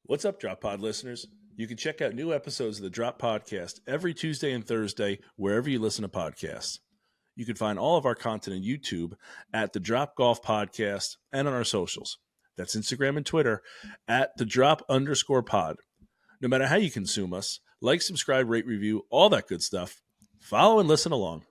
What's up, Drop Pod listeners? You can check out new episodes of the Drop Podcast every Tuesday and Thursday wherever you listen to podcasts. You can find all of our content on YouTube at the Drop Golf Podcast and on our socials. That's Instagram and Twitter at the Drop_pod. No matter how you consume us, like, subscribe, rate, review, all that good stuff. Follow and listen along.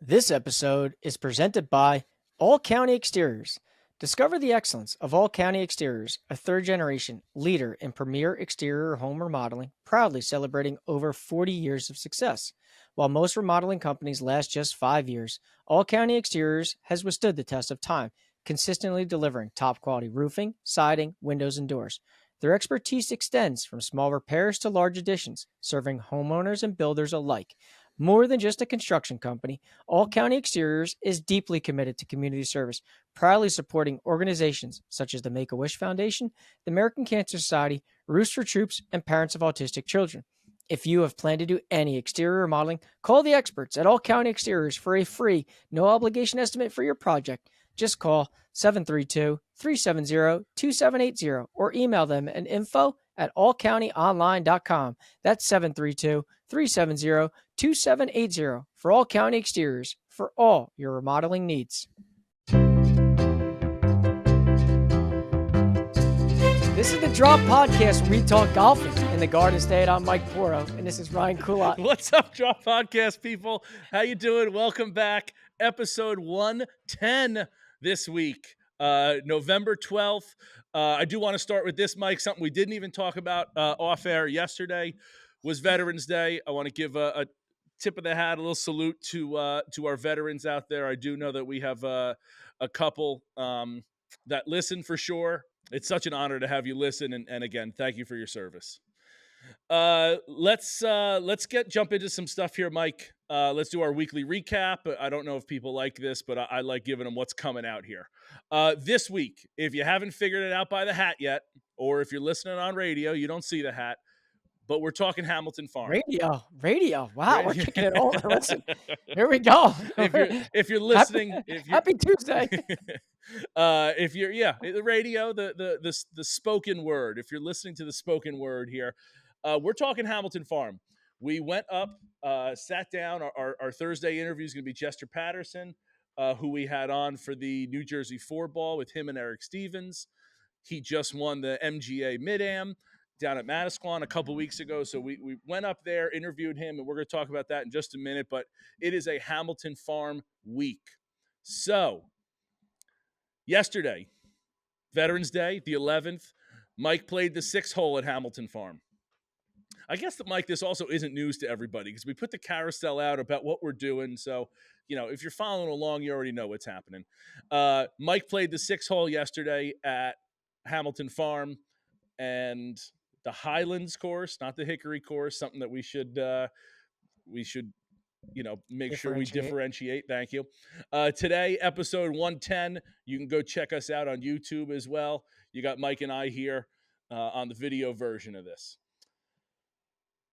This episode is presented by All County Exteriors. Discover the excellence of All County Exteriors, a third-generation leader in premier exterior home remodeling, proudly celebrating over 40 years of success. While most remodeling companies last just 5 years, All County Exteriors has withstood the test of time, consistently delivering top-quality roofing, siding, windows, and doors. Their expertise extends from small repairs to large additions, serving homeowners and builders alike. More than just a construction company, All County Exteriors is deeply committed to community service, proudly supporting organizations such as the Make-A-Wish Foundation, the American Cancer Society, Roofs for Troops, and Parents of Autistic Children. If you have planned to do any exterior remodeling, call the experts at All County Exteriors for a free, no-obligation estimate for your project. Just call 732-370-2780 or email them at info@allcountyonline.com. That's 732-370-2780 for All County Exteriors for all your remodeling needs. This is the Drop Podcast where we talk golfing in the Garden State. I'm Mike Poro, and this is Ryan Kulot. What's up, Drop Podcast people? How you doing? Welcome back. Episode 110 this week, November 12th. I do want to start with this, Mike. Something we didn't even talk about off air yesterday was Veterans Day. I want to give a tip of the hat, a little salute to our veterans out there. I do know that we have a couple that listen for sure. It's such an honor to have you listen, and again, thank you for your service. Let's jump into some stuff here, Mike. Let's do our weekly recap. I don't know if people like this, but I like giving them what's coming out here. This week, if you haven't figured it out by the hat yet, or if you're listening on radio, you don't see the hat, but we're talking Hamilton Farm. Radio. Wow, we're kicking it over. Listen, here we go. If you're listening, happy Tuesday. If you're the radio, the spoken word. If you're listening to the spoken word here, we're talking Hamilton Farm. We went up, sat down. Our Thursday interview is going to be Chester Patterson, who we had on for the New Jersey 4-ball with him and Eric Stevens. He just won the MGA Mid-Am down at Manasquan a couple weeks ago. So we went up there, interviewed him, and we're going to talk about that in just a minute. But it is a Hamilton Farm week. So yesterday, Veterans Day, the 11th, Mike played the 6th hole at Hamilton Farm. I guess that, Mike, this also isn't news to everybody because we put the carousel out about what we're doing. So, if you're following along, you already know what's happening. Mike played the 6th hole yesterday at Hamilton Farm, and the Highlands course, not the Hickory course, something that we should make sure we differentiate. Thank you. Today, episode 110, you can go check us out on YouTube as well. You got Mike and I here on the video version of this.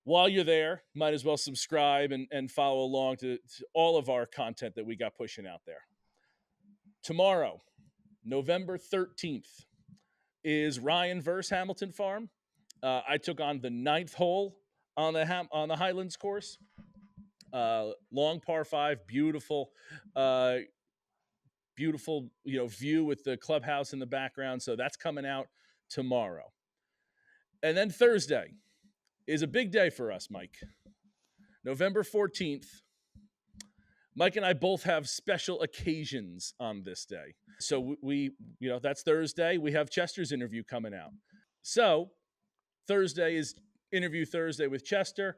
While you're there, might as well subscribe and follow along to all of our content that we got pushing out there. Tomorrow, November 13th, is Ryan versus Hamilton Farm. I took on the 9th hole on the Highlands course. Long par 5, beautiful view with the clubhouse in the background. So that's coming out tomorrow. And then Thursday is a big day for us, Mike. November 14th. Mike and I both have special occasions on this day. So we that's Thursday. We have Chester's interview coming out. So Thursday is Interview Thursday with Chester.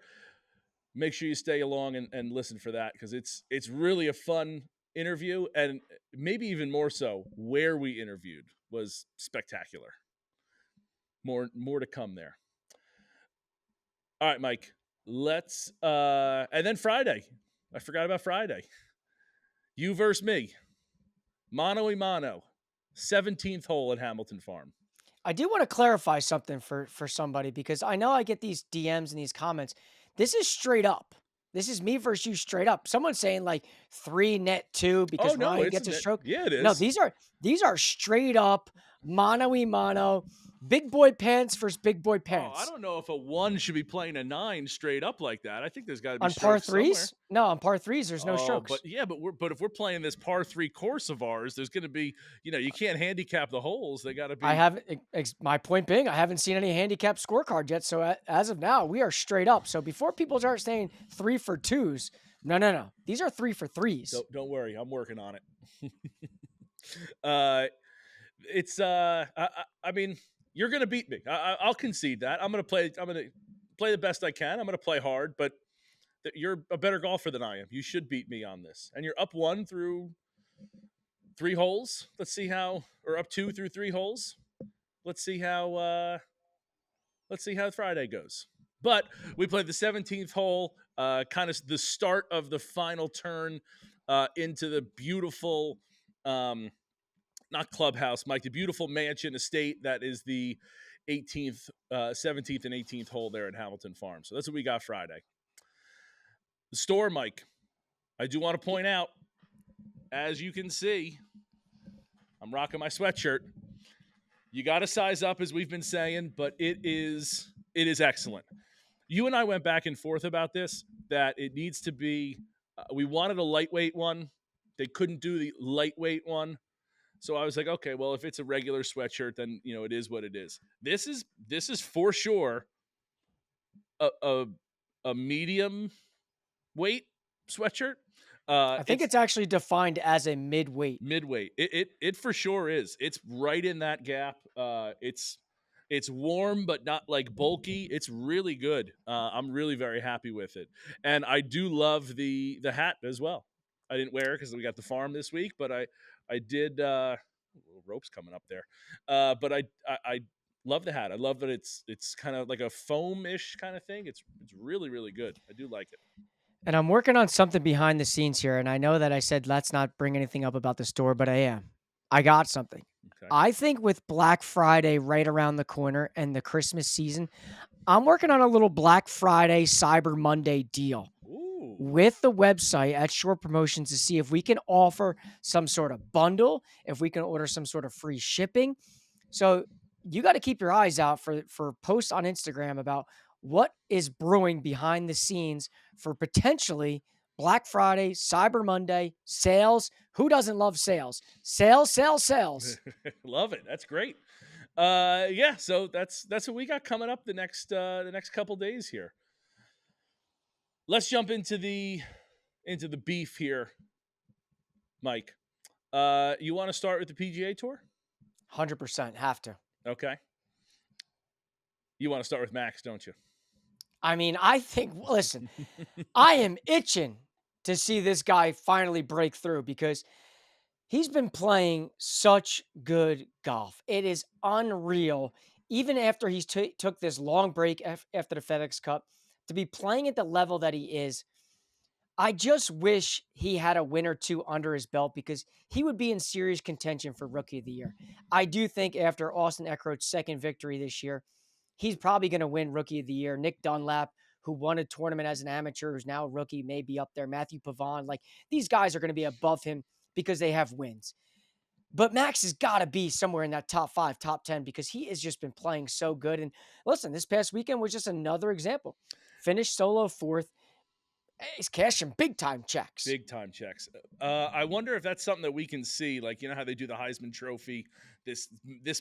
Make sure you stay along and listen for that because it's really a fun interview, and maybe even more so where we interviewed was spectacular. More to come there. All right, Mike, let's and then Friday. I forgot about Friday. You versus me. Mano y mano. 17th hole at Hamilton Farm. I do want to clarify something for somebody because I know I get these DMs and these comments. This is straight up. This is me versus you straight up. Someone's saying like 3 net 2 because Ryan gets a stroke. Yeah, it is. No, these are straight up mano y mano. Big boy pants versus big boy Oh, I pants. don't know if a 1 should be playing a 9 straight up like that. I think there's gotta be On par strokes somewhere. threes? No, on par threes, there's no Oh, but strokes. yeah, but if we're playing this par 3 course of ours, there's gonna be, you can't handicap the holes. They gotta I be. haven't. My point being, I haven't seen any handicap scorecard yet. So as of now, we are straight up. So before people start saying 3 for 2s, no, no, no. These are 3 for 3s. Don't worry, I'm working on it. uh, it's I mean, you're gonna beat me. I'll concede that. I'm gonna play the best I can. I'm gonna play hard, but you're a better golfer than I am. You should beat me on this. And you're up 1 through 3 holes. Or up 2 through 3 holes. Let's see how Friday goes. But we played the 17th hole, kind of the start of the final turn into the beautiful, not clubhouse, Mike, the beautiful mansion estate that is the 18th, 17th, and 18th hole there at Hamilton Farm. So that's what we got Friday. The store, Mike, I do want to point out, as you can see, I'm rocking my sweatshirt. You got to size up, as we've been saying, but it is excellent. You and I went back and forth about this, that it needs to be, we wanted a lightweight one. They couldn't do the lightweight one. So I was like, okay, well, if it's a regular sweatshirt, then, it is what it is. This is for sure a medium weight sweatshirt. I think it's actually defined as a midweight. Midweight. It for sure is. It's right in that gap. It's warm but not like bulky. It's really good. I'm really very happy with it, and I do love the hat as well. I didn't wear it because we got the farm this week, but I did. Ropes coming up there, but I love the hat. I love that it's kind of like a foam-ish kind of thing. It's really really good. I do like it. And I'm working on something behind the scenes here. And I know that I said let's not bring anything up about the store, but I am. I got something. Okay. I think with Black Friday right around the corner and the Christmas season, I'm working on a little Black Friday, Cyber Monday deal Ooh. with the website at Shore Promotions to see if we can offer some sort of bundle, if we can order some sort of free shipping. So you got to keep your eyes out for posts on Instagram about what is brewing behind the scenes for potentially Black Friday, Cyber Monday, sales. Who doesn't love sales? Sales, sales, sales. Love it. That's great. Yeah, so that's what we got coming up the next couple days here. Let's jump into the beef here, Mike. You want to start with the PGA Tour? 100% have to. Okay. You want to start with Max, don't you? I mean, I think, listen, I am itching to see this guy finally break through because he's been playing such good golf. It is unreal. Even after he's took this long break after the FedEx Cup, to be playing at the level that he is, I just wish he had a win or two under his belt because he would be in serious contention for Rookie of the Year. I do think after Austin Eckroat's second victory this year, he's probably going to win Rookie of the Year. Nick Dunlap, who won a tournament as an amateur, who's now a rookie, may be up there. Matthew Pavon, like these guys are going to be above him because they have wins. But Max has got to be somewhere in that top 5, top 10 because he has just been playing so good. And listen, this past weekend was just another example. Finished solo fourth. He's cashing big time checks. Big time checks. I wonder if that's something that we can see, like how they do the Heisman Trophy, this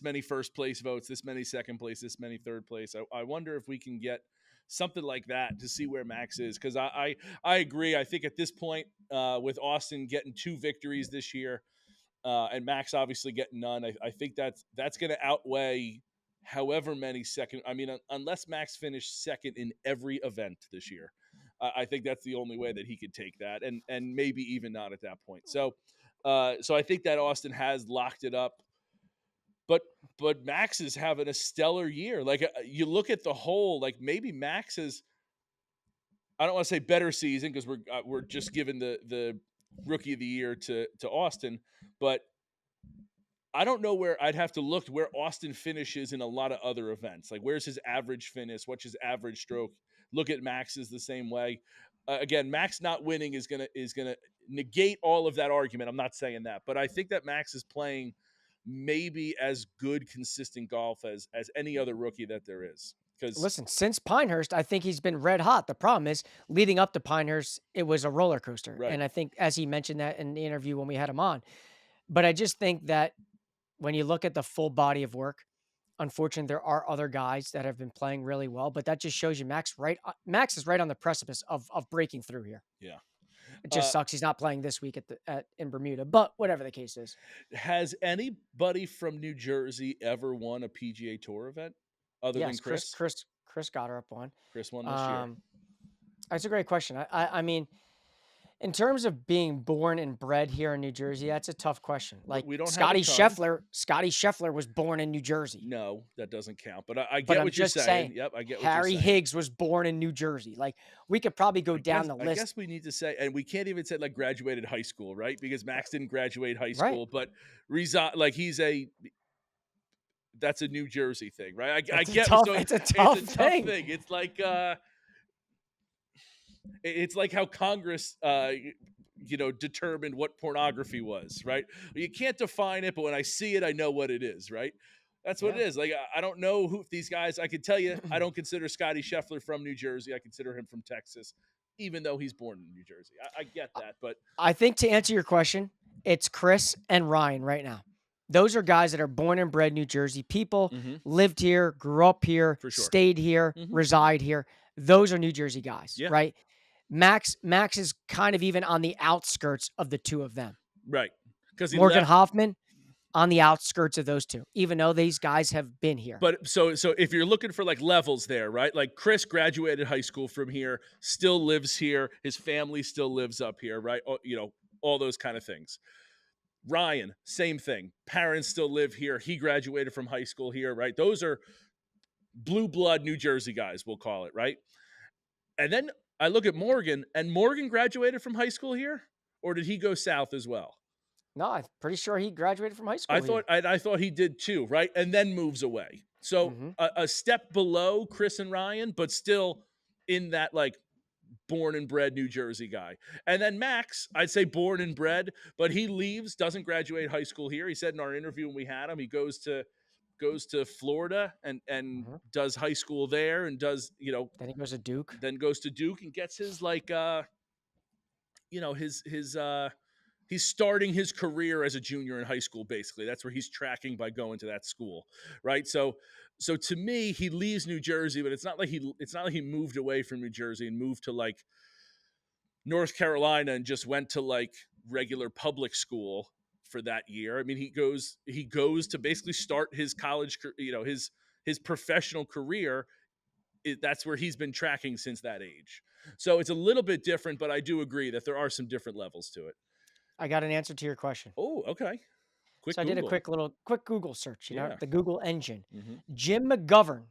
many first place votes, this many second place, this many third place. I wonder if we can get something like that to see where Max is, because I agree. I think at this point, with Austin getting 2 victories this year, and Max obviously getting none, I think that's going to outweigh however many second. I mean, unless Max finished second in every event this year. I think that's the only way that he could take that, and maybe even not at that point. So I think that Austin has locked it up, but Max is having a stellar year. Like, you look at the whole, like maybe Max is, I don't want to say better season because we're just giving the Rookie of the Year to Austin, but I don't know where I'd have to look where Austin finishes in a lot of other events. Like, where's his average finish? What's his average stroke? Look at Max's the same way. Again, Max not winning is gonna negate all of that argument. I'm not saying that, but I think that Max is playing maybe as good consistent golf as any other rookie that there is. Because Listen, since Pinehurst, I think he's been red hot. The problem is, leading up to Pinehurst, it was a roller coaster. right, And I think, as he mentioned that in the interview when we had him on, but I just think that when you look at the full body of work, unfortunately, there are other guys that have been playing really well, but that just shows you Max is right on the precipice of breaking through here. yeah. It just sucks he's not playing this week in Bermuda, but whatever the case is. Has anybody from New Jersey ever won a PGA Tour event other than Yes, Chris? Chris got her up one. Chris won this year. That's a great question. I mean, in terms of being born and bred here in New Jersey, that's a tough question. Like We don't have Scotty a ton. Scheffler was born in New Jersey. No, that doesn't count. But I But get I'm what you're just saying. saying, Yep, I get what you're Harry saying. Higgs was born in New Jersey. Like we could probably go down the I list. guess we need to say, and we can't even say like graduated high school, right? Because Max didn't graduate high Right. school, but like that's a New Jersey thing, right? I get tough, so it's a tough thing. It's like how Congress determined what pornography was, right? You can't define it, but when I see it, I know what it is, right? That's what it is. Like, I don't know who these guys, I can tell you, I don't consider Scotty Scheffler from New Jersey. I consider him from Texas, even though he's born in New Jersey. I get that, but I think to answer your question, it's Chris and Ryan right now. Those are guys that are born and bred New Jersey people, lived here, grew up here, For sure. stayed here, reside here. Those are New Jersey guys, Yeah. right? Max is kind of even on the outskirts of the two of them. Right. Because Morgan Hoffman on the outskirts of those two, even though these guys have been here. But so if you're looking for like levels there, right? Like Chris graduated high school from here, still lives here, his family still lives up here, right? All those kind of things. Ryan, same thing. Parents still live here. He graduated from high school here, right? Those are blue blood New Jersey guys, we'll call it, right? And then I look at Morgan, and Morgan graduated from high school here, or did he go south as well? No, I'm pretty sure he graduated from high school. I thought he did too, right? And then moves away. So a step below Chris and Ryan, but still in that like born and bred New Jersey guy. And then Max, I'd say born and bred, but he leaves, doesn't graduate high school here. He said in our interview when we had him, he goes to Florida and does high school there and does, then he goes to Duke. Then goes to Duke and gets his like he's starting his career as a junior in high school, basically. That's where he's tracking by going to that school, right? So to me, he leaves New Jersey, but it's not like he moved away from New Jersey and moved to like North Carolina and just went to like regular public school for that year. I mean, he goes to basically start his college, his professional career. That's where he's been tracking since that age. So it's a little bit different, but I do agree that there are some different levels to it. I got an answer to your question. Oh, okay. I did a quick Google search, the Google engine. Jim McGovern,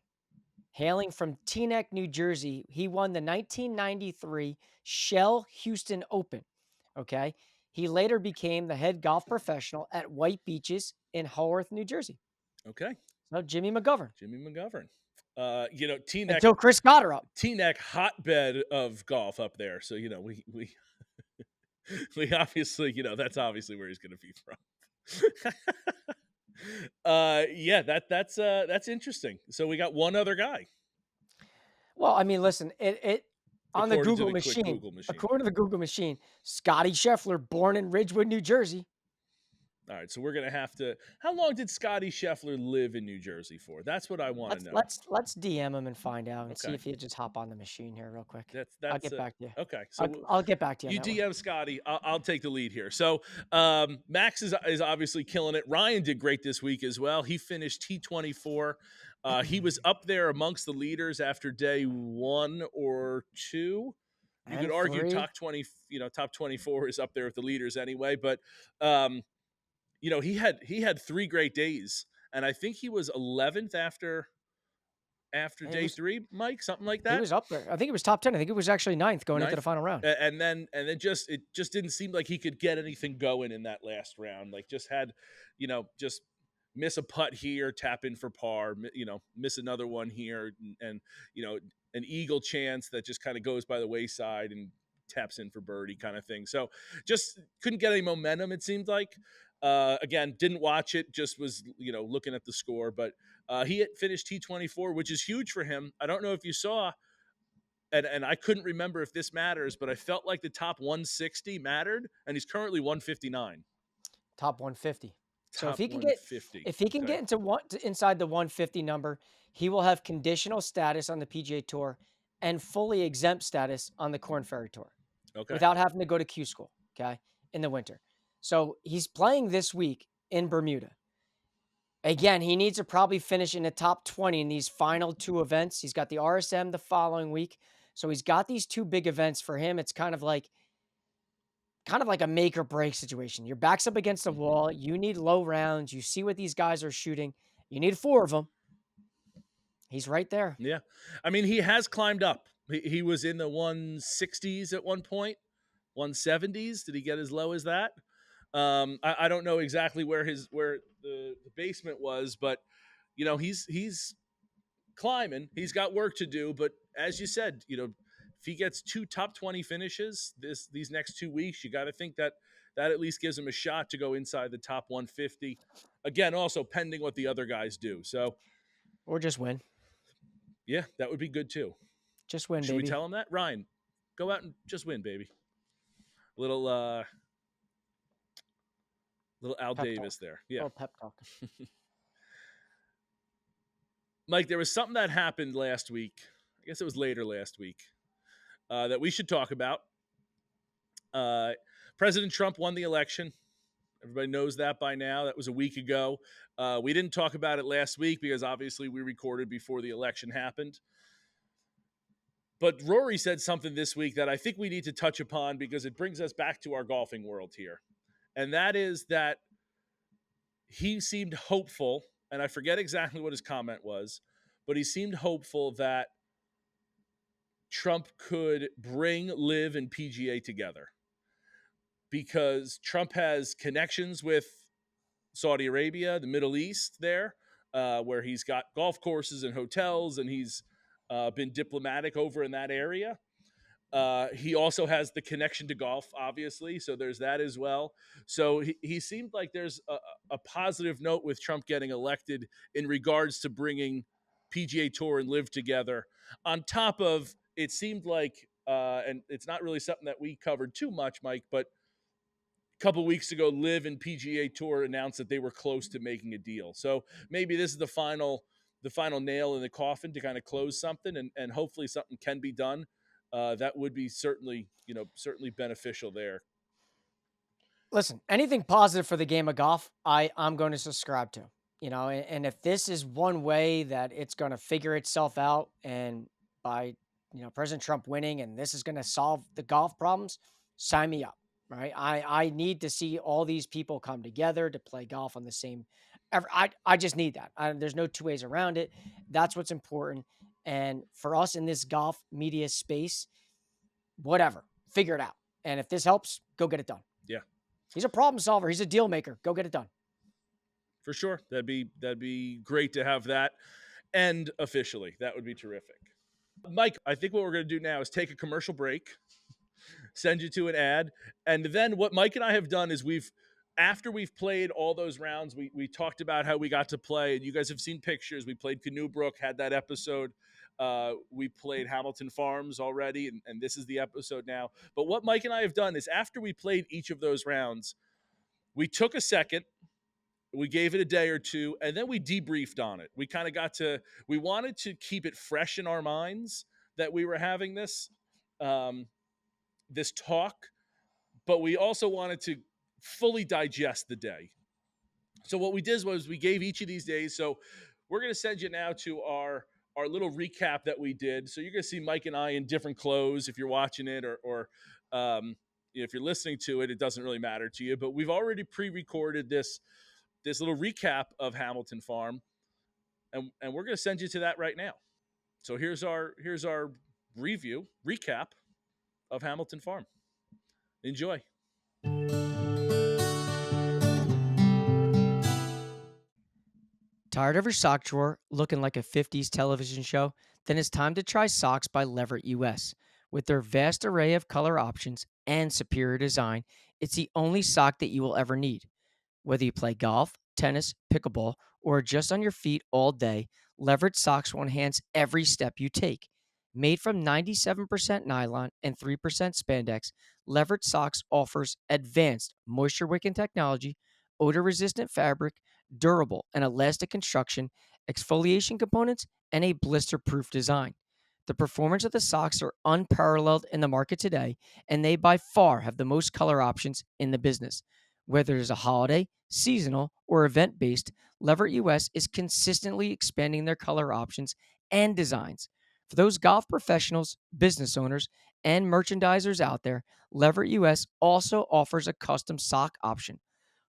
hailing from Teaneck, New Jersey, he won the 1993 Shell Houston Open. Okay. He later became the head golf professional at White Beaches in Haworth, New Jersey. Okay. So Jimmy McGovern. Teaneck until Chris got her up. Teaneck, hotbed of golf up there. So we we obviously, that's obviously where he's going to be from. That's interesting. So we got one other guy. Well, I mean, listen, it on the Google machine, according to the Google machine, Scotty Scheffler, born in Ridgewood, New Jersey. All right, so we're gonna have to. How long did Scotty Scheffler live in New Jersey for? That's what I want to know. Let's DM him and find out and see if he'll just hop on the machine here real quick. I'll get back to you. Okay, so I'll get back to you. You DM Scotty. I'll take the lead here. So Max is obviously killing it. Ryan did great this week as well. He finished T24. He was up there amongst the leaders after day 1 or 2. You could argue top 20. Top 24 is up there with the leaders anyway, but. He had 3 great days, and I think he was 11th after day 3, Mike, something like that. He was up there. I think it was top 10. I think it was actually 9th going into the final round. And then it just didn't seem like he could get anything going in that last round. Like just had, just miss a putt here, tap in for par, miss another one here, and an eagle chance that just kind of goes by the wayside and taps in for birdie kind of thing. So just couldn't get any momentum, it seemed like. Again, didn't watch it, just was, looking at the score. But he had finished T24, which is huge for him. I don't know if you saw, and I couldn't remember if this matters, but I felt like the top 160 mattered, and he's currently 159. Top 150. So Top 150. if he can Okay. get inside the 150 number, he will have conditional status on the PGA Tour and fully exempt status on the Corn Ferry Tour Okay. without having to go to Q school, okay, in the winter. So he's playing this week in Bermuda. Again, he needs to probably finish in the top 20 in these final two events. He's got the RSM the following week. So he's got these two big events for him. It's kind of like a make or break situation. Your back's up against the wall. You need low rounds. You see what these guys are shooting. You need 4 of them. He's right there. Yeah. I mean, he has climbed up. He was in the 160s at one point, 170s. Did he get as low as that? I don't know exactly where the basement was, but he's climbing. He's got work to do, but as you said, if he gets 2 top 20 finishes these next 2 weeks, you got to think that at least gives him a shot to go inside the top 150. Again, also pending what the other guys do. So, or just win. Yeah, that would be good too. Just win, Should baby. we tell him that? Ryan, go out and just win, baby. Little Al Pep Davis talk. there. Yeah. Little pep talk. Mike, there was something that happened last week. I guess it was later last week that we should talk about. President Trump won the election. Everybody knows that by now. That was a week ago. We didn't talk about it last week because obviously we recorded before the election happened. But Rory said something this week that I think we need to touch upon because it brings us back to our golfing world here. And that is that he seemed hopeful, and I forget exactly what his comment was, but he seemed hopeful that Trump could bring LIV and PGA together because Trump has connections with Saudi Arabia, the Middle East there, where he's got golf courses and hotels, and he's been diplomatic over in that area. He also has the connection to golf, obviously, so there's that as well. So he seemed like there's a positive note with Trump getting elected in regards to bringing PGA Tour and LIV together. On top of, it seemed like, and it's not really something that we covered too much, Mike, but a couple weeks ago, LIV and PGA Tour announced that they were close to making a deal. So maybe this is the final nail in the coffin to kind of close something, and hopefully something can be done. That would be certainly beneficial there. Listen, anything positive for the game of golf, I'm going to subscribe to. And if this is one way that it's going to figure itself out, and by President Trump winning, and this is going to solve the golf problems, sign me up. Right? I need to see all these people come together to play golf on the same. I just need that. There's no two ways around it. That's what's important. And for us in this golf media space, whatever, figure it out. And if this helps, go get it done. Yeah. He's a problem solver. He's a deal maker. Go get it done. For sure. That'd be great to have that end officially. That would be terrific. Mike, I think what we're going to do now is take a commercial break, send you to an ad, and then what Mike and I have done is after we've played all those rounds, we talked about how we got to play, and you guys have seen pictures. We played Canoe Brook, had that episode. We played Hamilton Farms already, and this is the episode now. But what Mike and I have done is after we played each of those rounds, we took a second, we gave it a day or two, and then we debriefed on it. We kind of we wanted to keep it fresh in our minds that we were having this talk, but we also wanted to fully digest the day. So what we did was we gave each of these days. So we're going to send you now to our little recap that we did. So you're going to see Mike and I in different clothes if you're watching it, or if you're listening to it, it doesn't really matter to you. But we've already pre-recorded this little recap of Hamilton Farm, and we're going to send you to that right now. So here's our recap of Hamilton Farm. Enjoy. Tired of your sock drawer looking like a 50s television show? Then it's time to try socks by Leverett US. With their vast array of color options and superior design, it's the only sock that you will ever need. Whether you play golf, tennis, pickleball, or are just on your feet all day, Leverett socks will enhance every step you take. Made from 97% nylon and 3% spandex, Leverett socks offers advanced moisture-wicking technology, odor-resistant fabric, durable and elastic construction, exfoliation components, and a blister-proof design. The performance of the socks are unparalleled in the market today, and they by far have the most color options in the business. Whether it is a holiday, seasonal, or event based, Leverett US is consistently expanding their color options and designs. For those golf professionals, business owners, and merchandisers out there, Leverett US also offers a custom sock option.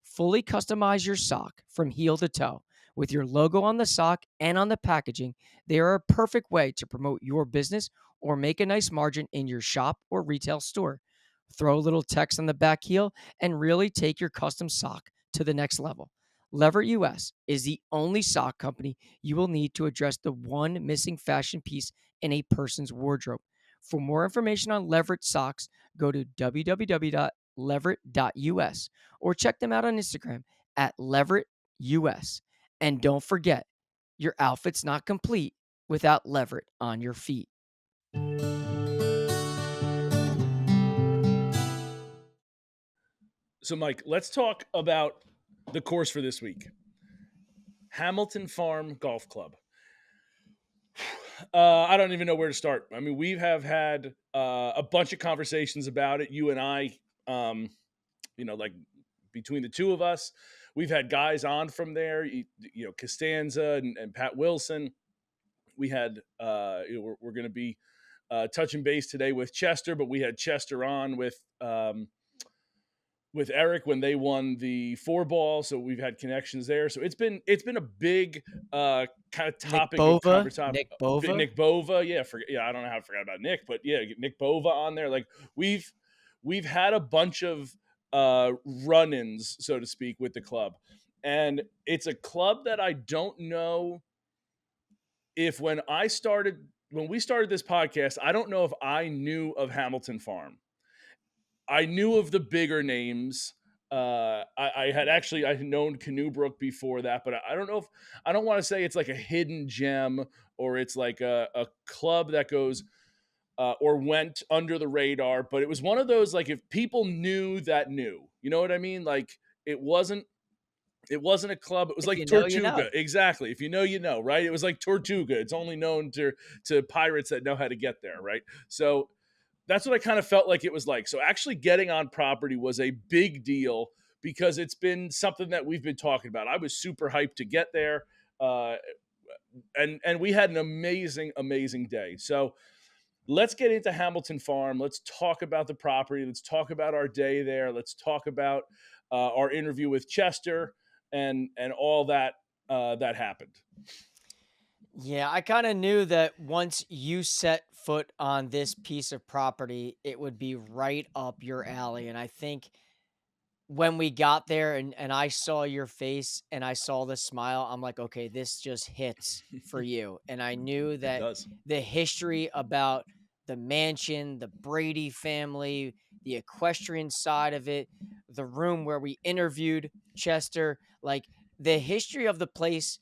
Fully customize your sock from heel to toe. With your logo on the sock and on the packaging, they are a perfect way to promote your business or make a nice margin in your shop or retail store. Throw a little text on the back heel and really take your custom sock to the next level. Lever US is the only sock company you will need to address the one missing fashion piece in a person's wardrobe. For more information on Leverett socks, go to www.leverett.us or check them out on Instagram at LeverettUS. And don't forget, your outfit's not complete without Leverett on your feet. So, Mike, let's talk about the course for this week. Hamilton Farm Golf Club. I don't even know where to start. I mean, we have had a bunch of conversations about it. You and I, like between the two of us, we've had guys on from there. Costanza and Pat Wilson. We had, we're going to be touching base today with Chester, but we had Chester on with Eric when they won the 4-ball, so we've had connections there. So it's been a big kind of topic of conversation. Nick Bova. Nick Bova, I don't know how I forgot about Nick, but yeah, Nick Bova on there. Like we've had a bunch of run-ins, so to speak, with the club, and it's a club that I don't know if when we started this podcast, I don't know if I knew of Hamilton Farm. I knew of the bigger names. I had known Canoebrook before that, but I don't know if I don't want to say it's like a hidden gem or it's like a club that goes or went under the radar. But it was one of those like if people knew that knew, you know what I mean? Like it wasn't a club. It was If like you know, you Tortuga. know. Exactly. If you know, you know, right? It was like Tortuga. It's only known to pirates that know how to get there, right? So that's what I kind of felt like it was like. So actually getting on property was a big deal because it's been something that we've been talking about. I was super hyped to get there. And we had an amazing day. So let's get into Hamilton Farm. Let's talk about the property. Let's talk about our day there. Let's talk about our interview with Chester and all that that happened. Yeah, I kind of knew that once you set foot on this piece of property, it would be right up your alley. And I think when we got there and I saw your face and I saw the smile, I'm like, okay, this just hits for you. And I knew It that does. the history about the mansion, the Brady family, the equestrian side of it, the room where we interviewed Chester, like the history of the place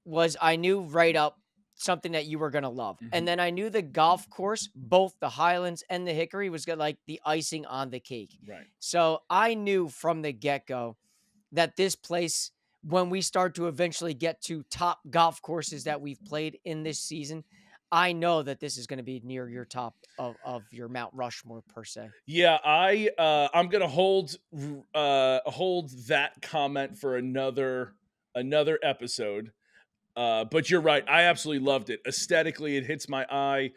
was I knew right up something that you were going to love. Mhm. And then I knew the golf course, both the Highlands and the Hickory was gonna, like the icing on the cake. Right. So I knew from the get-go that this place, when we start to eventually get to top golf courses that we've played in this season, I know that this is going to be near your top of your Mount Rushmore per se. Yeah, I'm gonna hold that comment for another episode. But you're right. I absolutely loved it. Aesthetically, it hits my eye.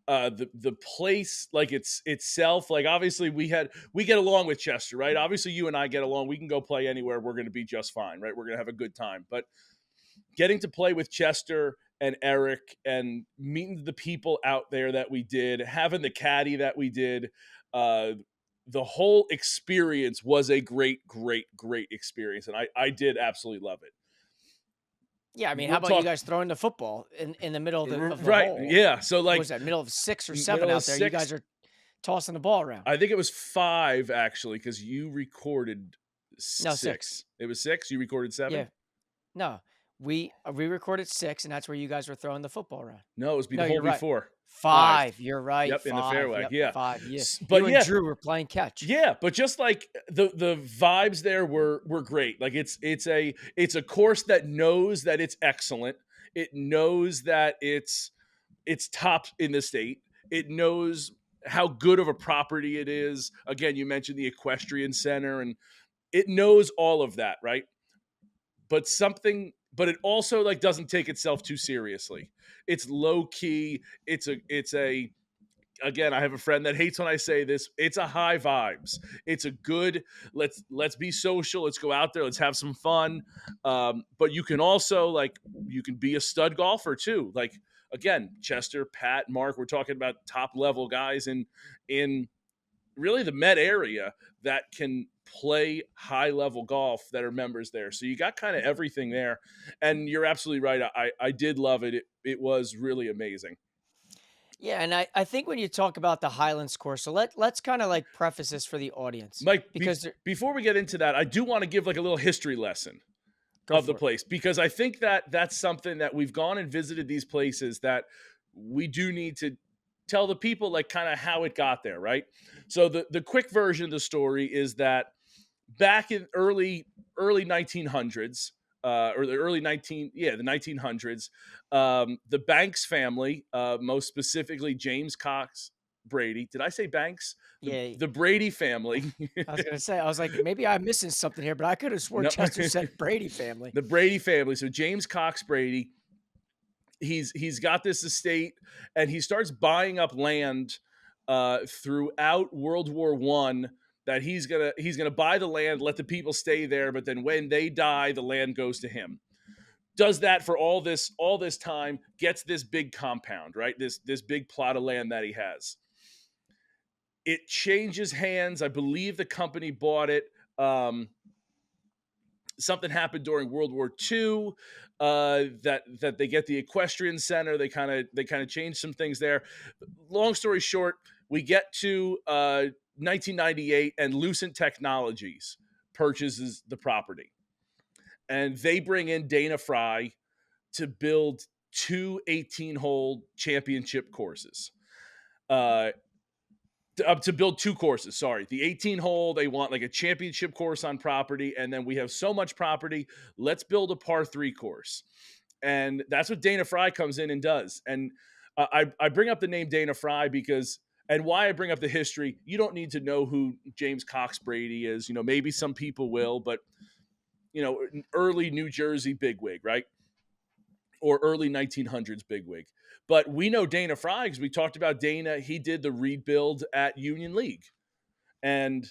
The place, like it's itself, like obviously we get along with Chester, right? Obviously, you and I get along. We can go play anywhere. We're gonna be just fine, right? We're gonna have a good time. But getting to play with Chester and Eric and meeting the people out there that we did, having the caddy that we did, uh, the whole experience was a great experience. And I did absolutely love it. Yeah, I mean, how We're about you talking guys throwing the football in the middle of the right, hole? yeah. So What like was that, middle of 6 or 7 middle of out there? You six, guys are tossing the ball around. I think it was 5 actually, because you recorded No, 6. 6. It was 6. You recorded 7. Yeah. No. We recorded 6, and that's where you guys were throwing the football around. No, it was No, the hole you're right. before. 5. 5. You're right. Yep, in the 5. fairway. Yep, Yeah. 5. Yeah. But You and yeah, Drew were playing catch. yeah, but just like the vibes there were great. Like it's a course that knows that it's excellent. It knows that it's top in the state. It knows how good of a property it is. Again, you mentioned the equestrian center, and it knows all of that, right? But it also like doesn't take itself too seriously. It's low key. It's a again, I have a friend that hates when I say this. It's a high vibes. It's a good let's be social. Let's go out there. Let's have some fun. But you can also like you can be a stud golfer too. Like again, Chester, Pat, Mark. We're talking about top level guys in really the Met area that can play high level golf that are members there. So you got kind of everything there. And you're absolutely right. I did love it. It was really amazing. Yeah, and I think when you talk about the Highlands course, so let's kind of like preface this for the audience Mike, because there, before we get into that, I do want to give like a little history lesson go of the for it. place because I think that that's something that we've gone and visited these places that we do need to tell the people like kind of how it got there, right? So the quick version of the story is that back in early 1900s or the early 19 yeah the 1900s, the Banks family, most specifically James Cox Brady. Did I say Banks? the Yeah, the Brady family. I was gonna say, I was like, maybe I'm missing something here, but I could have sworn No. Chester said Brady family. The Brady family. So James Cox Brady, he's got this estate, and he starts buying up land throughout World War One. That he's gonna buy the land, let the people stay there, but then when they die, the land goes to him. Does that for all this time, gets this big compound, right? This big plot of land that he has. It changes hands. I believe the company bought it. Something happened during World War II, that they get the equestrian center. They kind of change some things there. Long story short, we get to 1998, and Lucent Technologies purchases the property, and they bring in Dana Fry to build two 18-hole championship courses. Uh, to build two courses. Sorry, the 18 hole, they want like a championship course on property, and then we have so much property. Let's build a par three course, and that's what Dana Fry comes in and does. And I bring up the name Dana Fry because, and why I bring up the history. You don't need to know who James Cox Brady is. Maybe some people will, but early New Jersey bigwig, right? Or early 1900s bigwig. But we know Dana Fry because we talked about Dana. He did the rebuild at Union League. And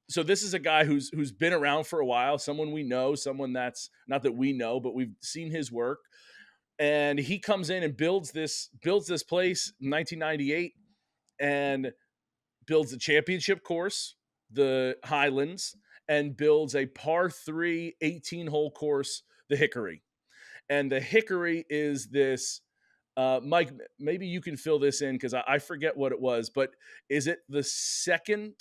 so this is a guy who's been around for a while, someone we know, someone that's not that we know, but we've seen his work. And he comes in and builds this place in 1998 and builds a championship course, the Highlands, and builds a par 3 18-hole course, the Hickory. And the Hickory is this, Mike, maybe you can fill this in because I forget what it was, but is it the second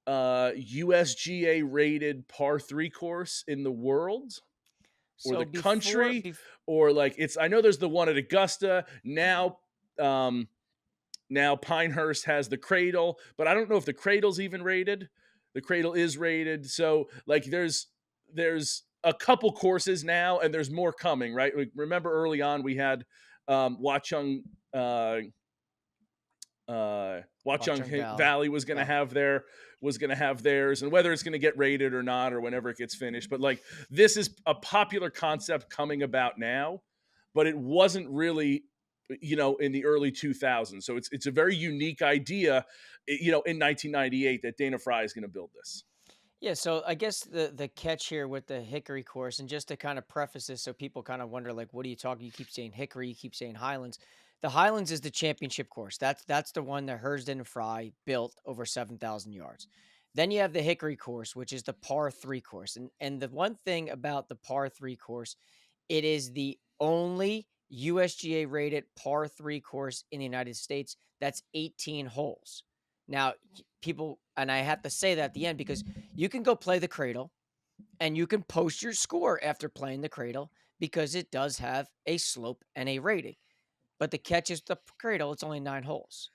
USGA rated par 3 course in the world or So the before, country? Or like I know there's the one at Augusta now. Now Pinehurst has the Cradle, but I don't know if the Cradle's even rated. The Cradle is rated. So like there's a couple courses now, and there's more coming, right? Remember early on we had Watchung Watchung Watchung Valley. Valley was going to have theirs, and whether it's going to get rated or not, or whenever it gets finished. But like this is a popular concept coming about now, but it wasn't really in the early 2000s. So it's a very unique idea, in 1998 that Dana Fry is going to build this. Yeah, so I guess the catch here with the Hickory course, and just to kind of preface this, so people kind of wonder, like, what are you talking? You keep saying Hickory, you keep saying Highlands. The Highlands is the championship course. That's the one that Hersden and Fry built over 7,000 yards. Then you have the Hickory course, which is the par 3 course, and the one thing about the par 3 course It is the only USGA rated par 3 course in the United States that's 18 holes. Now, people, and I have to say that at the end because you can go play the Cradle and you can post your score after playing the Cradle because it does have a slope and a rating. But the catch is the Cradle, it's only 9 holes.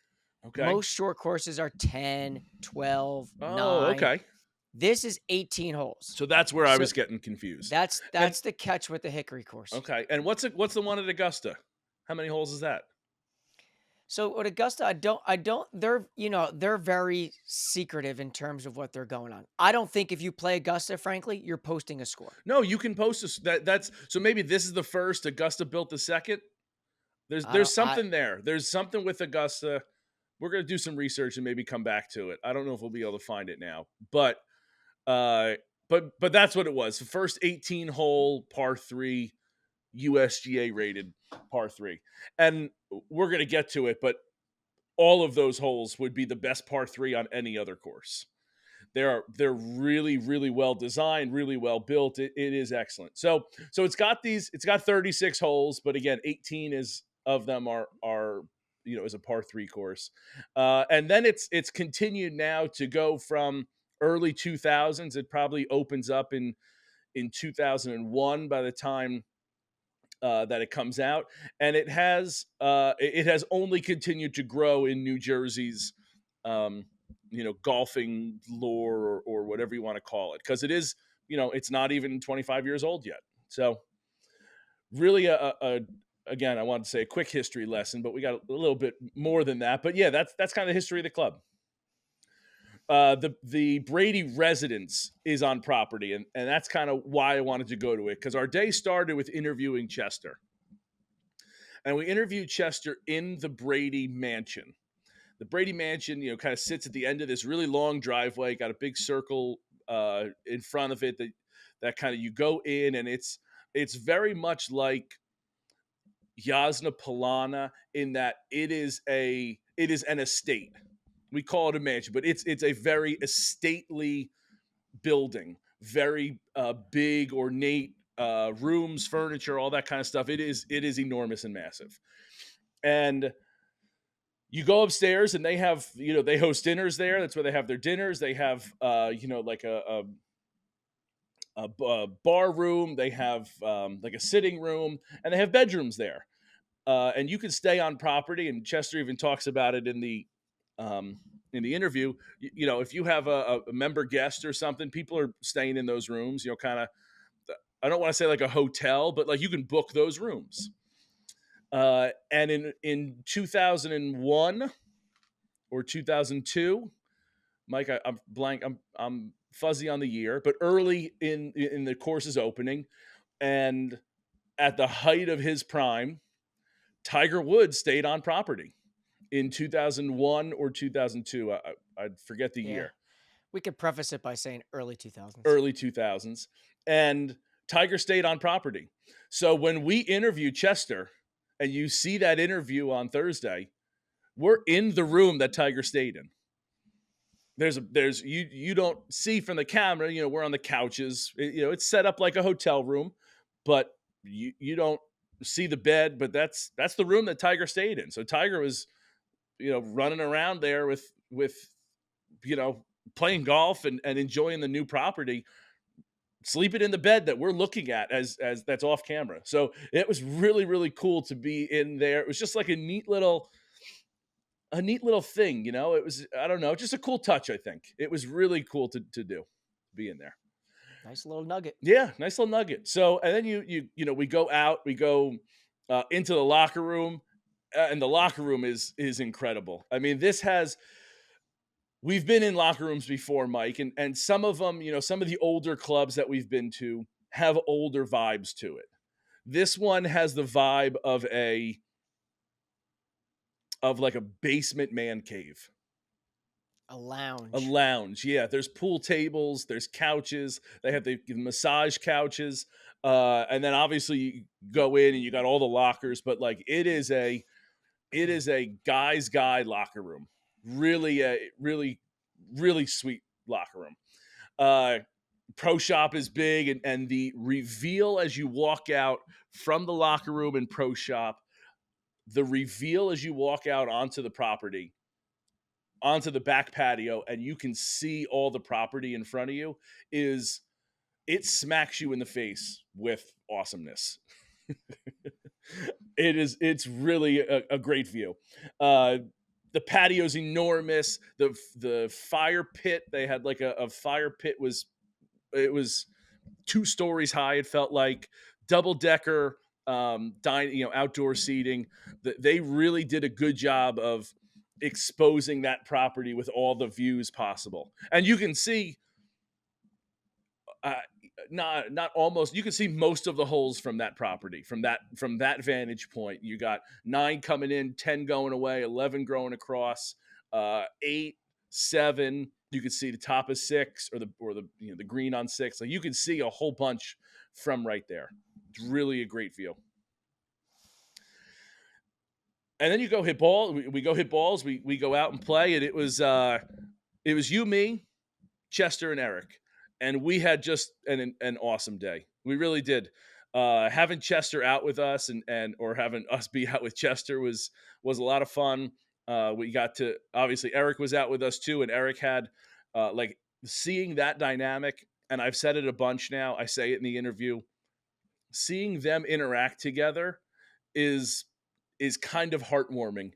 Okay. Most short courses are 10, 12, Oh, 9. okay. This is 18 holes. So that's where I So was getting confused. that's And the catch with the Hickory course. okay. And what's the one at Augusta? How many holes is that? So at Augusta, I don't, they're very secretive in terms of what they're going on. I don't think if you play Augusta, frankly, you're posting a score. No, you can post that's so maybe this is the first, Augusta built the second. I There's don't, I, something there. There's something with Augusta. We're gonna do some research and maybe come back to it. I don't know if we'll be able to find it now, uh, but that's what it was. The first 18 hole par three USGA rated par three, and we're gonna get to it. But all of those holes would be the best par three on any other course. They're really really well designed, really well built. It is excellent. So it's got 36 holes, but again, 18 is of them are is a par three course, and then it's continued now to go from early 2000s. It probably opens up in 2001 by the time that it comes out, and it has only continued to grow in New Jersey's um, golfing lore or whatever you want to call it, because it is it's not even 25 years old yet. So really again, I wanted to say a quick history lesson, but we got a little bit more than that. But yeah, that's kind of the history of the club. The Brady residence is on property, and that's kind of why I wanted to go to it, because our day started with interviewing Chester. And we interviewed Chester in the Brady mansion. The Brady mansion, kind of sits at the end of this really long driveway, got a big circle in front of it that kind of you go in, and it's very much like Yasna Polana in that it is an estate. We call it a mansion, but it's a very estately building, very big, ornate rooms, furniture, all that kind of stuff. It is enormous and massive. And you go upstairs, and they have they host dinners there. That's where they have their dinners. They have like a bar room. They have like a sitting room, and they have bedrooms there. And you can stay on property. And Chester even talks about it in the interview. If you have a member guest or something, people are staying in those rooms. Kind of. I don't want to say like a hotel, but like you can book those rooms. And in 2001 or 2002, Mike, I'm blank. I'm fuzzy on the year, but early in the course's opening, and at the height of his prime, Tiger Woods stayed on property in 2001 or 2002. I forget the yeah, year. we could preface it by saying early 2000s. Early 2000s, and Tiger stayed on property. So when we interview Chester, and you see that interview on Thursday, we're in the room that Tiger stayed in. There's you don't see from the camera, we're on the couches. It's set up like a hotel room, but you don't see the bed, but that's the room that Tiger stayed in. So Tiger was running around there with playing golf and enjoying the new property, sleeping in the bed that we're looking at as that's off camera. So it was really really cool to be in there. It was just like a neat little thing. It was, I don't know, just a cool touch. I think it was really cool to do, be in there. Nice little nugget. Yeah, nice little nugget. So, and then we go out, we go into the locker room, and the locker room is incredible. I mean, we've been in locker rooms before, Mike, and some of them, some of the older clubs that we've been to have older vibes to it. This one has the vibe of like a basement man cave. A lounge. A lounge, yeah. There's pool tables, there's couches. They have the massage couches, and then obviously you go in and you got all the lockers. But like it is a guy's guy locker room. Really, really, really sweet locker room. pro shop is big, and the reveal as you walk out from the locker room in pro shop, the reveal as you walk out onto the property, onto the back patio, and you can see all the property in front of you, is it smacks you in the face with awesomeness. It's really a great view. Uh, the patio's enormous. The fire pit, they had like a fire pit, it was 2 stories high. It felt like double decker dining, outdoor seating. They really did a good job of exposing that property with all the views possible, and you can see uh, not almost, you can see most of the holes from that property, from that vantage point. You got 9 coming in, 10 going away, 11 growing across, 8, 7. You can see the top of 6, or the green on 6. Like, you can see a whole bunch from right there. It's really a great view. And then you go hit ball. We go hit balls. We go out and play, and it was you, me, Chester, and Eric, and we had just an awesome day. We really did. Having Chester out with us, and or having us be out with Chester was a lot of fun. We got to, obviously, Eric was out with us too, and Eric had like, seeing that dynamic. And I've said it a bunch now. I say it in the interview. Seeing them interact together is is kind of heartwarming.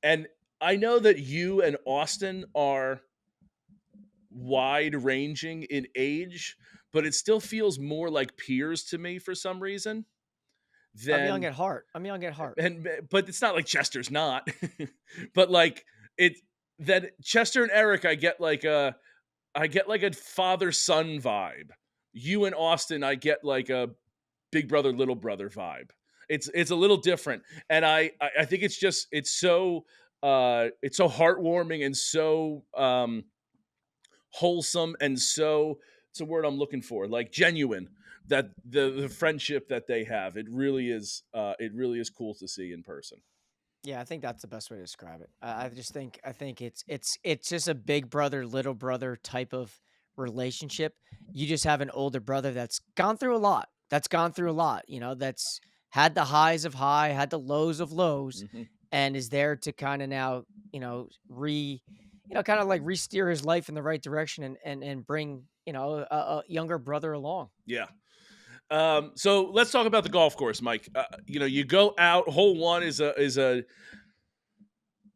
And I know that you and Austin are wide ranging in age, but it still feels more like peers to me for some reason I'm young than, at heart. I'm young at heart. and but it's not like Chester's not. But like, it that Chester and Eric, I get like a father son vibe. You and Austin, I get like a big brother little brother vibe. It's a little different, and I think it's so heartwarming, and so wholesome, and so, it's a word I'm looking for, like genuine, that the friendship that they have. It really is cool to see in person. Yeah, I think that's the best way to describe it. I think it's just a big brother, little brother type of relationship. You just have an older brother that's gone through a lot. That's gone through a lot, that's had the highs of high, had the lows of lows, Hmm. and is there to kind of now, kind of like re-steer his life in the right direction and bring, a younger brother along. Yeah. So let's talk about the golf course, Mike. You go out. Hole one is a,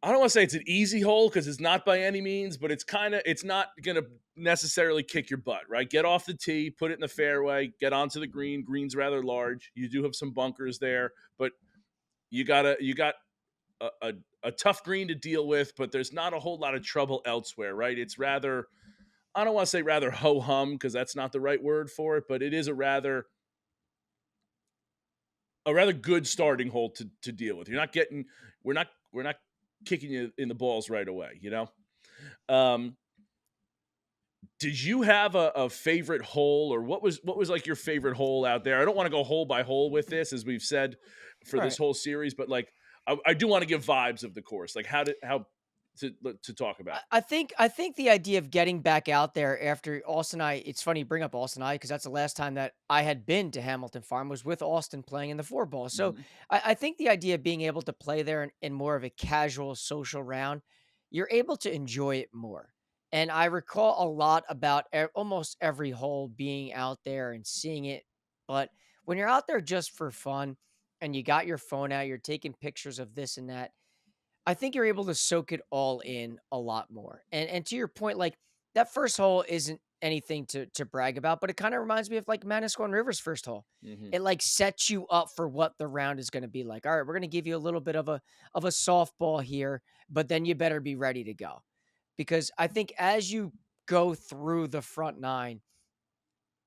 I don't want to say it's an easy hole, because it's not by any means, but it's not gonna necessarily kick your butt, right? Get off the tee, put it in the fairway, get onto the green. Green's rather large. You do have some bunkers there, but you got a tough green to deal with, but there's not a whole lot of trouble elsewhere, right? It's rather, I don't want to say rather ho hum, because that's not the right word for it, but it is a rather good starting hole to deal with. We're not kicking you in the balls right away, you know? Um, did you have a favorite hole, or what was like your favorite hole out there? I don't want to go hole by hole with this, as we've said for this Right. whole series, but like, I do want to give vibes of the course, like how to talk I about. I think I think the idea of getting back out there after Austin and I, it's funny you bring up Austin and I because that's the last time that I had been to Hamilton Farm was with Austin playing in the four ball. So Mhm. I think the idea of being able to play there in more of a casual social round, you're able to enjoy it more. And I recall a lot about almost every hole being out there and seeing it. But when you're out there just for fun and you got your phone out, you're taking pictures of this and that, I think you're able to soak it all in a lot more. And to your point, like that first hole isn't anything to brag about, but it kind of reminds me of like Manasquan River's first hole. Mhm. It like sets you up for what the round is going to be like. All right, we're going to give you a little bit of a softball here, but then you better be ready to go. Because I think as you go through the front nine,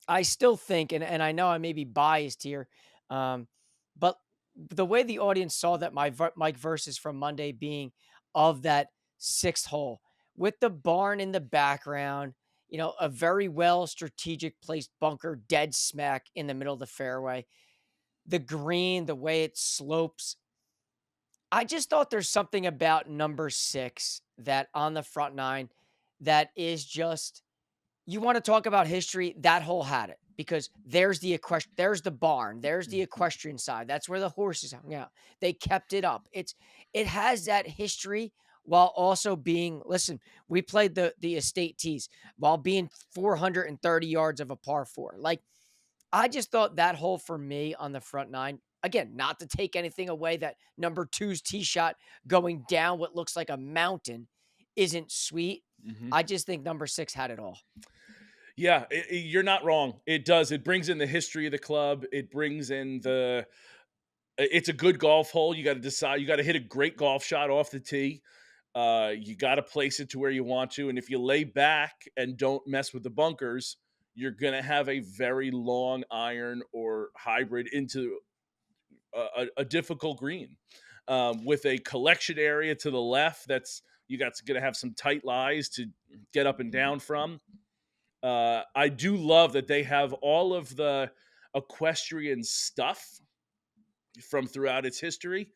I still think, and I know I may be biased here, but the way the audience saw that Mike versus from Monday being of that sixth hole with the barn in the background, a very well strategic placed bunker dead smack in the middle of the fairway, the green, the way it slopes. I just thought there's something about number 6 that on the front nine that is just you want to talk about history, that hole had it because there's the there's the barn, there's the equestrian side. That's where the horses hung out. They kept it up. It has that history while also being, listen, we played the estate tees while being 430 yards of a par four. Like, I just thought that hole for me on the front nine, again, not to take anything away, that number two's tee shot going down what looks like a mountain isn't sweet. Mhm. I just think number six had it all. Yeah, you're not wrong. It does. It brings in the history of the club. It brings in it's a good golf hole. You got to decide. You got to hit a great golf shot off the tee. You got to place it to where you want to. And if you lay back and don't mess with the bunkers, you're going to have a very long iron or hybrid into a difficult green with a collection area to the left. That's you got going to have some tight lies to get up and down from. I do love that they have all of the equestrian stuff from throughout its history.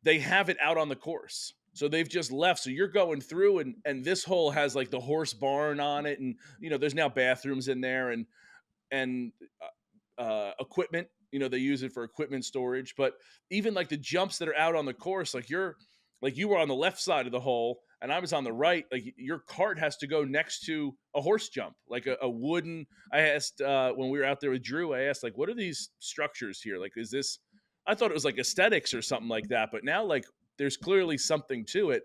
They have it out on the course. So they've just left. So you're going through and this hole has like the horse barn on it. And, there's now bathrooms in there and equipment, they use it for equipment storage, but even like the jumps that are out on the course, like you were on the left side of the hole and I was on the right, like your cart has to go next to a horse jump, like a wooden. I asked when we were out there with Drew, I asked like, what are these structures here? Like, is this, I thought it was like aesthetics or something like that, but now like there's clearly something to it.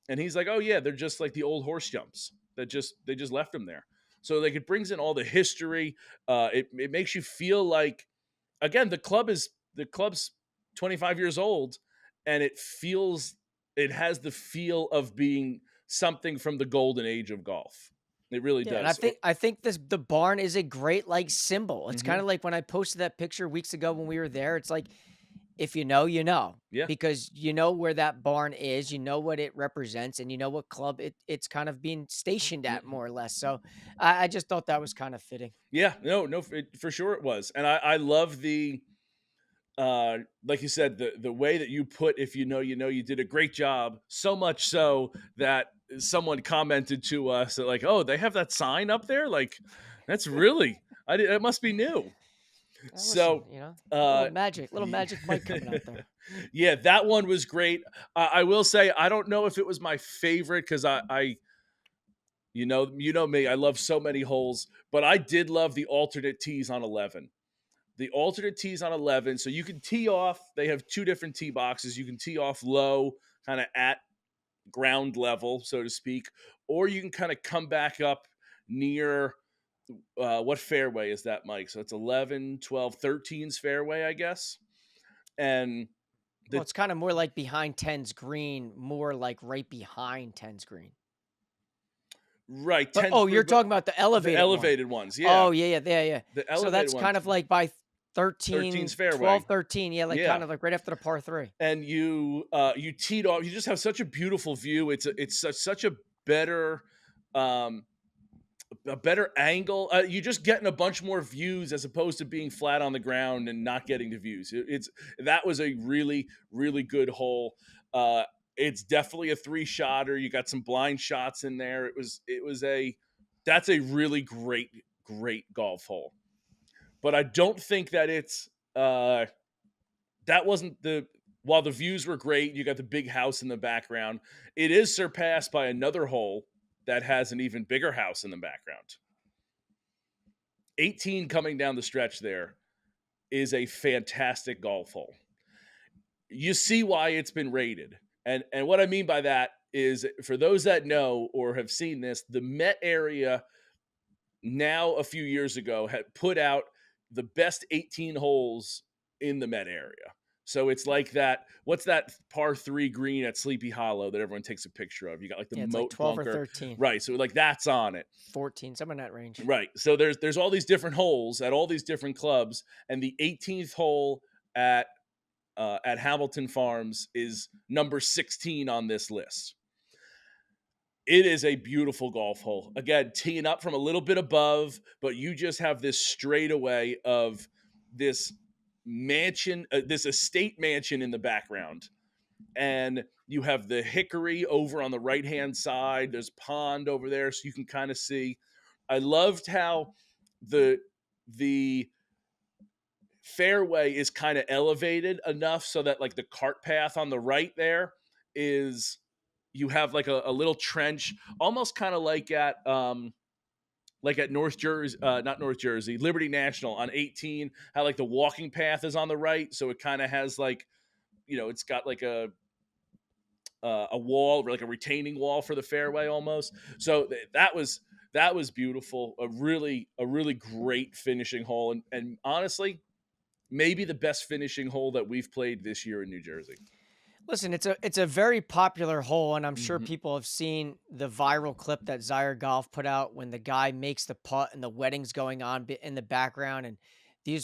And he's like, oh yeah, they're just like the old horse jumps that they just left them there. So like it brings in all the history. It makes you feel like, again, the club's 25 years old, and it has the feel of being something from the golden age of golf. It really Yeah, and does. I think the barn is a great like symbol. It's kind Mhm. of like when I posted that picture weeks ago when we were there. It's like, if you know, you know, Yeah. because you know where that barn is, you know what it represents, and you know what club it's kind of being stationed at, Mhm. more or less. So I just thought that was kind of fitting. Yeah. No, for sure it was. And I love like you said, the way that you put, if you know, you did a great job. So much so that someone commented to us that like, oh, they have that sign up there. Like, that's really, it must be new. Listen, So, little uh, magic Mike coming out there. yeah, that one was great. I will say, I don't know if it was my favorite because you know me, I love so many holes, but I did love the alternate tees on 11. The alternate tees on 11. So you can tee off. They have two different tee boxes. You can tee off low, kind of at ground level, so to speak, or you can kind of come back up near what fairway is that, Mike? So it's 11, 12, 13's fairway, I guess. And Well, the it's kind of more like behind 10's green, more like right behind 10's green. right, But 10's green, you're but talking about the the elevated one. elevated ones, yeah. Oh, yeah. The So elevated that's ones, kind of like by 13's 13, fairway. 12, 13. Yeah, like Yeah. kind of like right after the par three. And you teed off. You just have such a beautiful view. It's such better um a better angle. You just getting a bunch more views as opposed to being flat on the ground and not getting the views. That was a really really good hole. It's definitely a three shotter. You got some blind shots in there. It was a that's a really great golf hole. But I don't think that it's that wasn't the while the views were great, you got the big house in the background. It is surpassed by another hole that has an even bigger house in the background. 18 coming down the stretch there is a fantastic golf hole. You see why it's been rated. And what I mean by that is, for those that know or have seen this, the Met area now a few years ago had put out the best 18 holes in the Met area. So it's like that. What's that par three green at Sleepy Hollow that everyone takes a picture of? You got like the Yeah, it's like moat 12 or bunker, 13, right? So like that's on it, 14, somewhere in that range. right? So there's all these different holes at all these different clubs, and the 18th hole at Hamilton Farms is number 16 on this list. It is a beautiful golf hole. Again, teeing up from a little bit above, but you just have this straightaway of this mansion, this estate mansion in the background. And you have the hickory over on the right hand side. There's pond over there, so you can kind of see. I loved how the fairway is kind of elevated enough so that like the cart path on the right there is, you have like a little trench, almost kind of like at North Jersey, not North Jersey, Liberty National on 18, how like the walking path is on the right, so it kind of has like, it's got like a wall, like a retaining wall for the fairway almost. So that was beautiful. A really great finishing hole, and honestly, maybe the best finishing hole that we've played this year in New Jersey. Listen, it's a very popular hole, and I'm sure Mm-hmm. people have seen the viral clip that Zaire Golf put out when the guy makes the putt and the wedding's going on in the background, and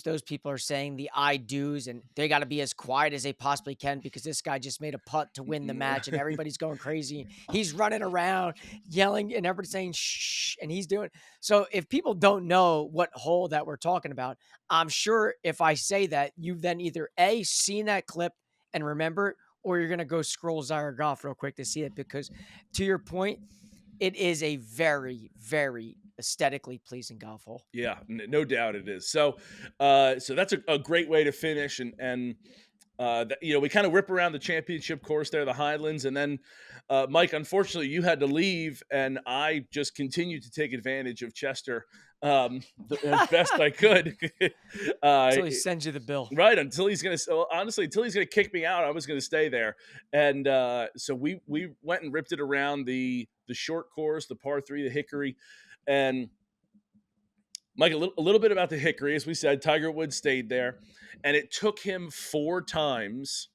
those people are saying the I do's, and they got to be as quiet as they possibly can because this guy just made a putt to win the match, and everybody's going crazy. He's running around yelling, and everybody's saying shh, and he's doing. So if people don't know what hole that we're talking about, I'm sure if I say that, you've then either A, seen that clip and remember it, or you're going to go scroll Zaire Golf real quick to see it, because to your point, it is a very, very aesthetically pleasing golf hole. Yeah, no doubt it is. So that's a great way to finish, and we kind of whip around the championship course there, the Highlands, and then Mike, unfortunately, you had to leave, and I just continued to take advantage of Chester as best I could. uh, So he sends you the bill. right, until he's gonna, so honestly, until he's gonna kick me out, I was gonna stay there, and so we went and ripped it around the short course, the par three, the Hickory, and Mike, a little bit about the Hickory. As we said, Tiger Woods stayed there, and it took him 4 times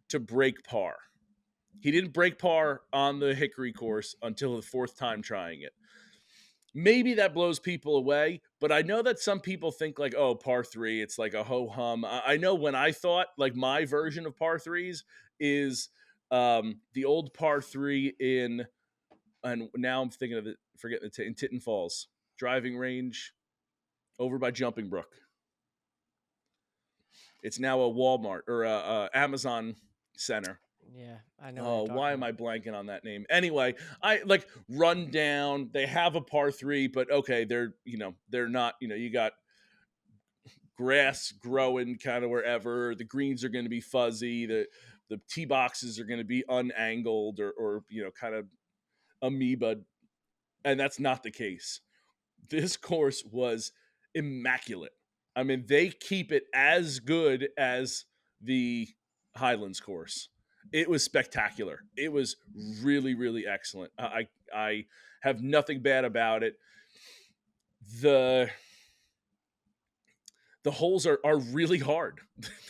to break par. He didn't break par on the Hickory course until the 4th time trying it. Maybe that blows people away, but I know that some people think like, oh, par three, it's like a ho hum. I know when I thought like my version of par threes is the old par three and now I'm thinking of it, forgetting in Titten Falls driving range over by Jumping Brook. It's now a Walmart or a Amazon center. Yeah, I know what you're Oh, talking why am about. I blanking on that name? Anyway, I like run down. They have a par three, but okay, they're not. You got grass growing kind of wherever. The greens are going to be fuzzy. The tee boxes are going to be unangled or kind of amoeba, and that's not the case. This course was immaculate. I mean, they keep it as good as the Highlands course. It was spectacular. It was really, really excellent. I have nothing bad about it. The the holes are really hard.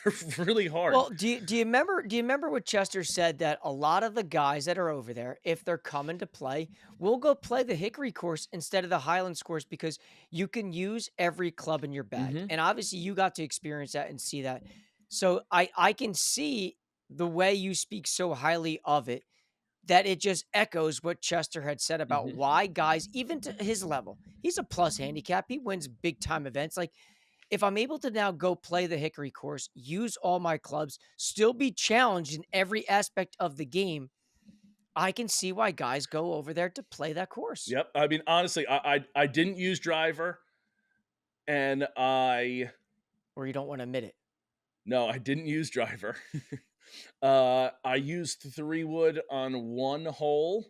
They're really hard. Well, do you remember what Chester said, that a lot of the guys that are over there, if they're coming to play, will go play the Hickory course instead of the Highlands course because you can use every club in your bag. Mm-hmm. And obviously you got to experience that and see that. So I can see the way you speak so highly of it, that it just echoes what Chester had said about Mm-hmm. why guys, even to his level, he's a plus handicap. He wins big time events. Like, if I'm able to now go play the Hickory course, use all my clubs, still be challenged in every aspect of the game, I can see why guys go over there to play that course. Yep. I mean, honestly, I didn't use driver, and Or you don't want to admit it. no, I didn't use driver. I used 3 wood on one hole.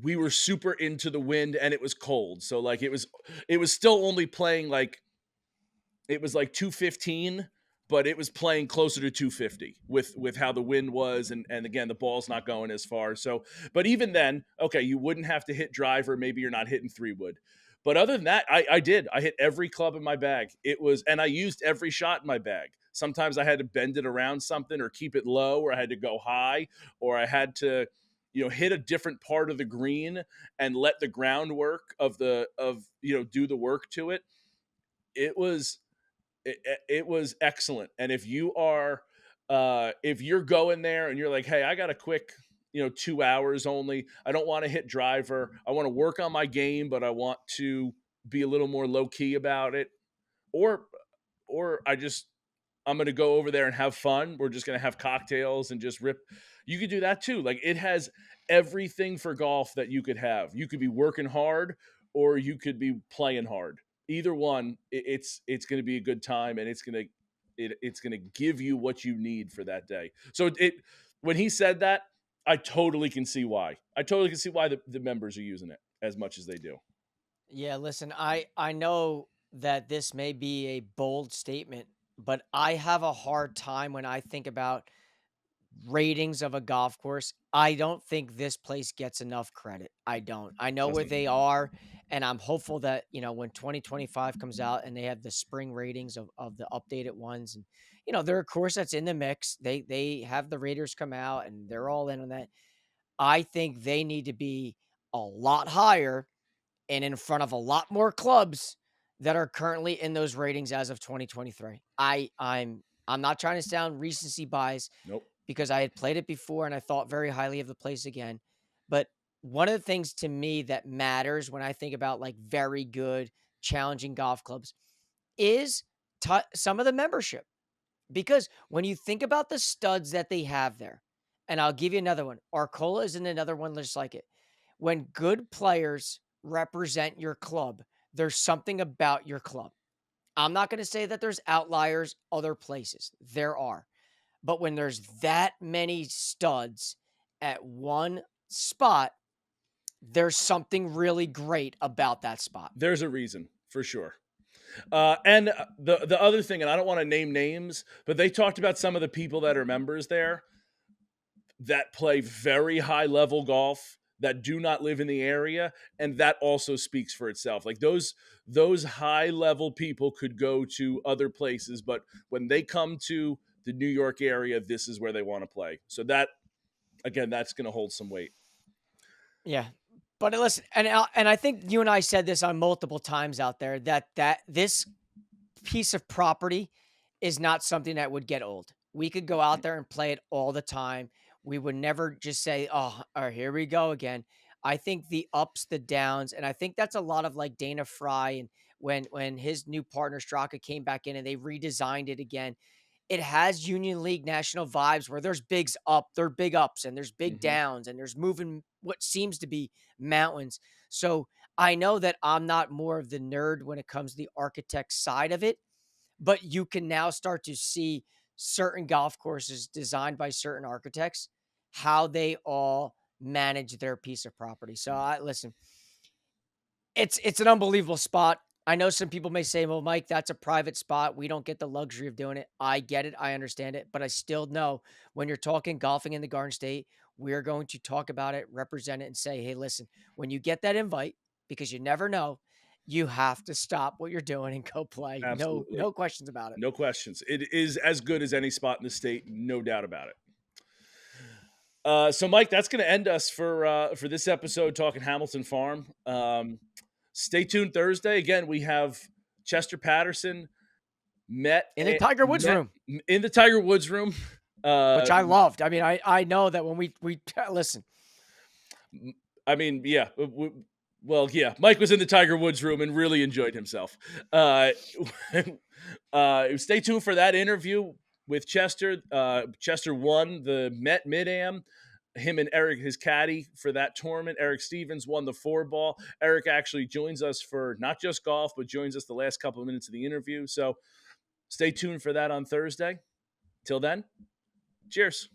We were super into the wind and it was cold, so like it was still only playing like it was like 215, but it was playing closer to 250 with how the wind was, and again the ball's not going as far. So, but even then, okay, you wouldn't have to hit driver. Maybe you're not hitting 3 wood. But other than that, I did. I hit every club in my bag. And I used every shot in my bag. Sometimes I had to bend it around something or keep it low, or I had to go high, or I had to, hit a different part of the green and let the groundwork do the work to it. It was it was excellent. And if you're going there and you're like, hey, I got a quick 2 hours only, I don't want to hit driver, I want to work on my game, but I want to be a little more low key about it, or I just I'm going to go over there and have fun. We're just going to have cocktails and just rip. You could do that too. Like, it has everything for golf that you could have. You could be working hard or you could be playing hard. Either one, it's going to be a good time, and it's going to give you what you need for that day. So it when he said that, I totally can see why. I totally can see why the members are using it as much as they do. Yeah, listen, I know that this may be a bold statement, but I have a hard time when I think about ratings of a golf course. I don't think this place gets enough credit. I don't. I know where Doesn't. they are, and I'm hopeful that, when 2025 comes out and they have the spring ratings of the updated ones, and they're a course that's in the mix. They have the raters come out and they're all in on that. I think they need to be a lot higher and in front of a lot more clubs that are currently in those ratings as of 2023. I'm not trying to sound recency bias Nope. because I had played it before and I thought very highly of the place again. But one of the things to me that matters when I think about like very good, challenging golf clubs is some of the membership. Because when you think about the studs that they have there, and I'll give you another one, Arcola is in another one just like it. When good players represent your club, there's something about your club. I'm not going to say that there's outliers other places. There are. But when there's that many studs at one spot, there's something really great about that spot. There's a reason for sure. And the other thing, and I don't want to name names, but they talked about some of the people that are members there that play very high level golf, that do not live in the area, and that also speaks for itself. Like, those high level people could go to other places, but when they come to the New York area, this is where they want to play. So that, again, that's going to hold some weight. Yeah. But listen, and I think you and I said this on multiple times out there that this piece of property is not something that would get old. We could go out there and play it all the time. We would never just say, "Oh, all right, here we go again." I think the ups, the downs, and I think that's a lot of like Dana Fry and when his new partner Straka came back in and they redesigned it again. It has Union League national vibes where there's there are big ups and there's big Mm-hmm. downs and there's moving what seems to be mountains. So I know that I'm not more of the nerd when it comes to the architect side of it, but you can now start to see certain golf courses designed by certain architects, how they all manage their piece of property. So listen, it's an unbelievable spot. I know some people may say, "Well, Mike, that's a private spot. We don't get the luxury of doing it." I get it. I understand it. But I still know when you're talking golfing in the Garden State, we're going to talk about it, represent it, and say, "Hey, listen, when you get that invite, because you never know, you have to stop what you're doing and go play." No, Absolutely. no questions about it. No questions. It is as good as any spot in the state, no doubt about it. So, Mike, that's going to end us for this episode talking Hamilton Farm. Stay tuned Thursday. Again, we have Chester Patterson met In the Tiger Woods room, in the Tiger Woods room, which I loved. I mean, I know that when we listen, I mean, yeah. Well, yeah. Mike was in the Tiger Woods room and really enjoyed himself. Stay tuned for that interview with Chester. Chester won the Met Mid-Am. Him and Eric, his caddy for that tournament. Eric Stevens won the 4-ball. Eric actually joins us for not just golf, but joins us the last couple of minutes of the interview. So stay tuned for that on Thursday. Till then, cheers.